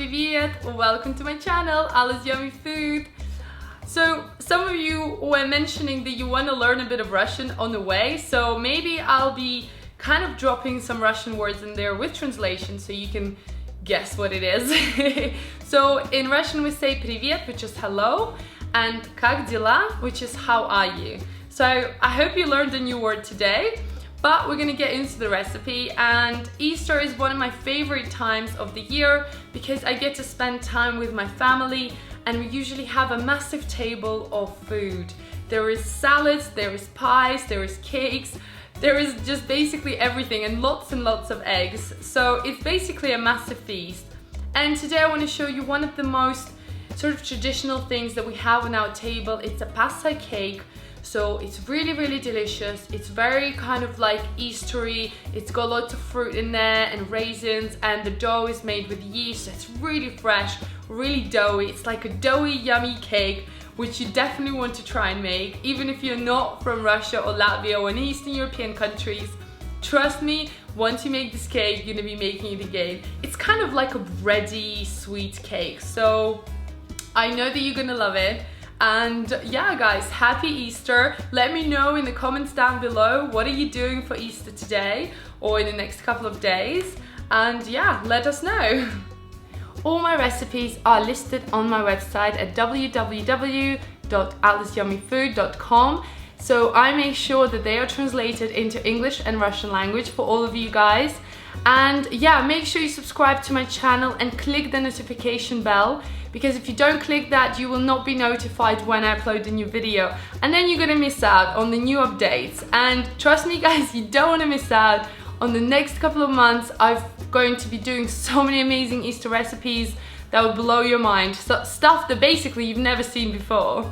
привет! Welcome to my channel, AllasYummyFood. So some of you were mentioning that you want to learn a bit of Russian on the way, so maybe I'll be kind of dropping some Russian words in there with translation so you can guess what it is. So in Russian we say привет, which is hello, and как дела, which is how are you. So I hope you learned a new word today. But we're gonna get into the recipe, and Easter is one of my favorite times of the year because I get to spend time with my family, and we usually have a massive table of food. There is salads, there is pies, there is cakes, there is just basically everything, and lots of eggs. So it's basically a massive feast. And today I want to show you one of the most sort of traditional things that we have on our table. It's a Paska cake. So it's really delicious. It's very kind of like Eastery. It's got lots of fruit in there and raisins, and the dough is made with yeast. So it's really fresh, really doughy. It's like a doughy, yummy cake, which you definitely want to try and make, even if you're not from Russia or Latvia or any Eastern European countries. Trust me, once you make this cake, you're gonna be making it again. It's kind of like a bready, sweet cake. So I know that you're gonna love it. And yeah guys, happy Easter. Let me know in the comments down below, what are you doing for Easter today or in the next couple of days? And yeah, let us know. All my recipes are listed on my website at www.AllasYummyFood.com. So I make sure that they are translated into English and Russian language for all of you guys. And yeah, make sure you subscribe to my channel and click the notification bell, because if you don't click that, you will not be notified when I upload a new video, and then you're gonna miss out on the new updates. And trust me guys, you don't want to miss out on the next couple of months. I'm going to be doing so many amazing Easter recipes that will blow your mind. So stuff that basically you've never seen before.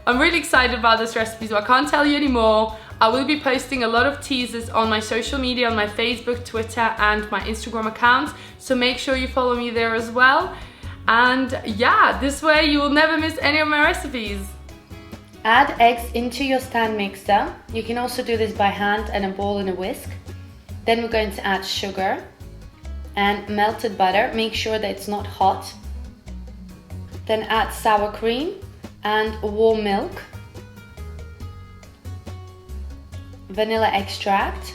I'm really excited about this recipe, so I can't tell you anymore. I will be posting a lot of teasers on my social media, on my Facebook, Twitter, and my Instagram accounts. So make sure you follow me there as well. And yeah, this way you will never miss any of my recipes. Add eggs into your stand mixer. You can also do this by hand and a bowl and a whisk. Then we're going to add sugar and melted butter. Make sure that it's not hot. Then add sour cream and warm milk, vanilla extract,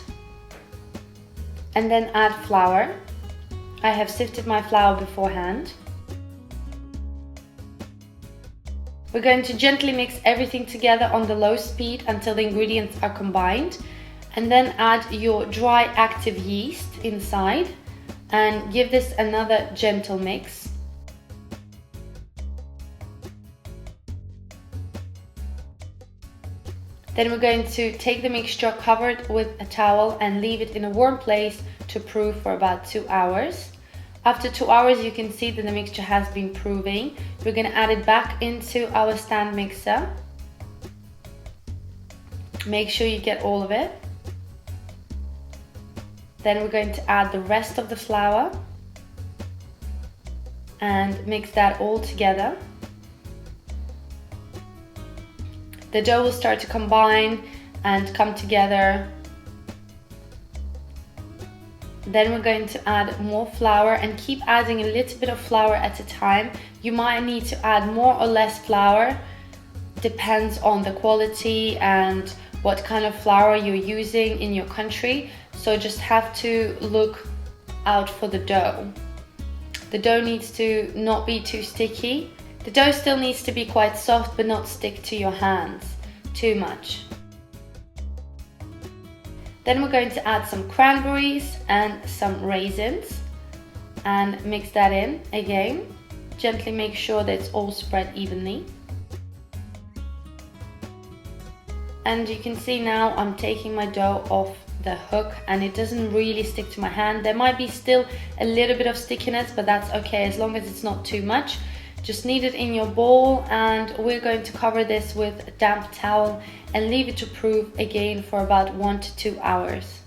and then add flour. I have sifted my flour beforehand. We're going to gently mix everything together on the low speed until the ingredients are combined, and then add your dry active yeast inside and give this another gentle mix. Then we're going to take the mixture, cover it with a towel, and leave it in a warm place to prove for about 2 hours. After 2 hours, you can see that the mixture has been proving. We're going to add it back into our stand mixer. Make sure you get all of it. Then we're going to add the rest of the flour and mix that all together. The dough will start to combine and come together. Then we're going to add more flour and keep adding a little bit of flour at a time. You might need to add more or less flour, depends on the quality and what kind of flour you're using in your country. So just have to look out for the dough. The dough needs to not be too sticky. The dough still needs to be quite soft, but not stick to your hands too much. Then we're going to add some cranberries and some raisins and mix that in again. Gently make sure that it's all spread evenly. And you can see now I'm taking my dough off the hook and it doesn't really stick to my hand. There might be still a little bit of stickiness, but that's okay as long as it's not too much. Just knead it in your bowl, and we're going to cover this with a damp towel and leave it to prove again for about 1 to 2 hours.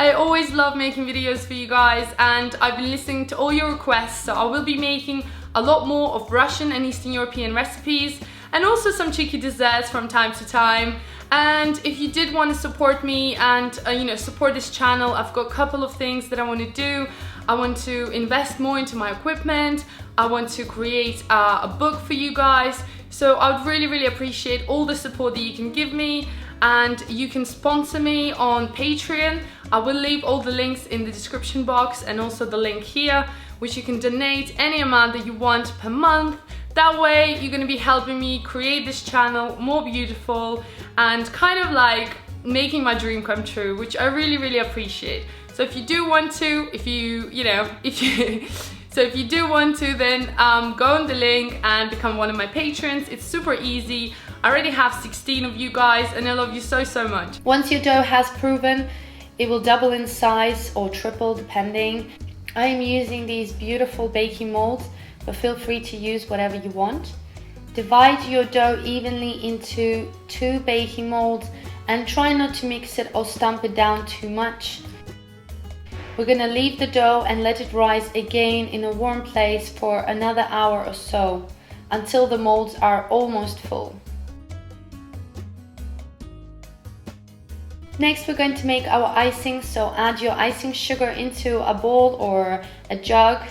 I always love making videos for you guys, and I've been listening to all your requests, so I will be making a lot more of Russian and Eastern European recipes, and also some cheeky desserts from time to time. And if you did want to support me and you know, support this channel, I've got a couple of things that I want to do. I want to invest more into my equipment. I want to create a book for you guys. So I would really appreciate all the support that you can give me, and you can sponsor me on Patreon. I will leave all the links in the description box and also the link here, which you can donate any amount that you want per month. That way you're gonna be helping me create this channel more beautiful and kind of like making my dream come true, which I really appreciate. So if you do want to, if you do want to, then go on the link and become one of my patrons. It's super easy. I already have 16 of you guys and I love you so much. Once your dough has proven, it will double in size or triple depending. I am using these beautiful baking molds, but feel free to use whatever you want. Divide your dough evenly into 2 baking molds and try not to mix it or stump it down too much. We're gonna leave the dough and let it rise again in a warm place for another hour or so, until the molds are almost full. Next, we're going to make our icing, so add your icing sugar into a bowl or a jug.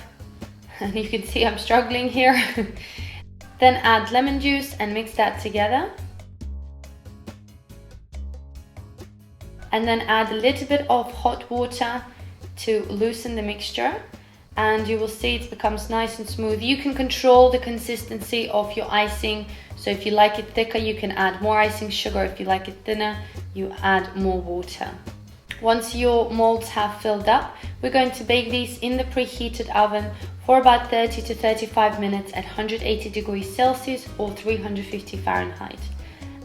And you can see I'm struggling here. Then add lemon juice and mix that together. And then add a little bit of hot water to loosen the mixture. And you will see it becomes nice and smooth. You can control the consistency of your icing. So if you like it thicker, you can add more icing sugar. If you like it thinner, you add more water. Once your molds have filled up, we're going to bake these in the preheated oven for about 30 to 35 minutes at 180 degrees Celsius or 350 Fahrenheit.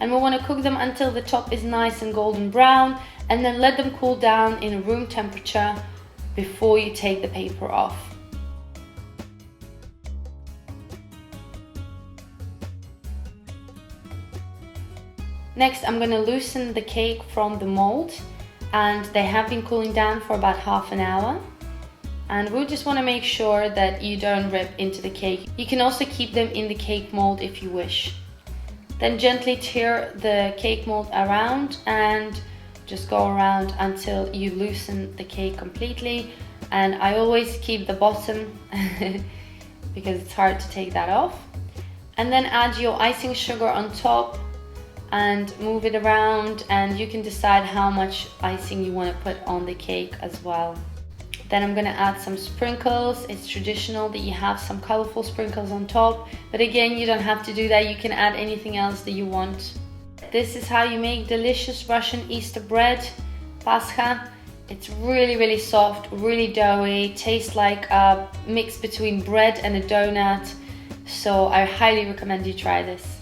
And we want to cook them until the top is nice and golden brown, and then let them cool down in room temperature before you take the paper off. Next, I'm going to loosen the cake from the mold, and they have been cooling down for about half an hour. And we just want to make sure that you don't rip into the cake. You can also keep them in the cake mold if you wish. Then gently tear the cake mold around and just go around until you loosen the cake completely. And I always keep the bottom because it's hard to take that off. And then add your icing sugar on top and move it around, and you can decide how much icing you want to put on the cake as well. Then I'm gonna add some sprinkles. It's traditional that you have some colorful sprinkles on top, but again, you don't have to do that. You can add anything else that you want. This is how you make delicious Russian Easter bread, Paskha. It's really soft, really doughy, tastes like a mix between bread and a donut. So I highly recommend you try this.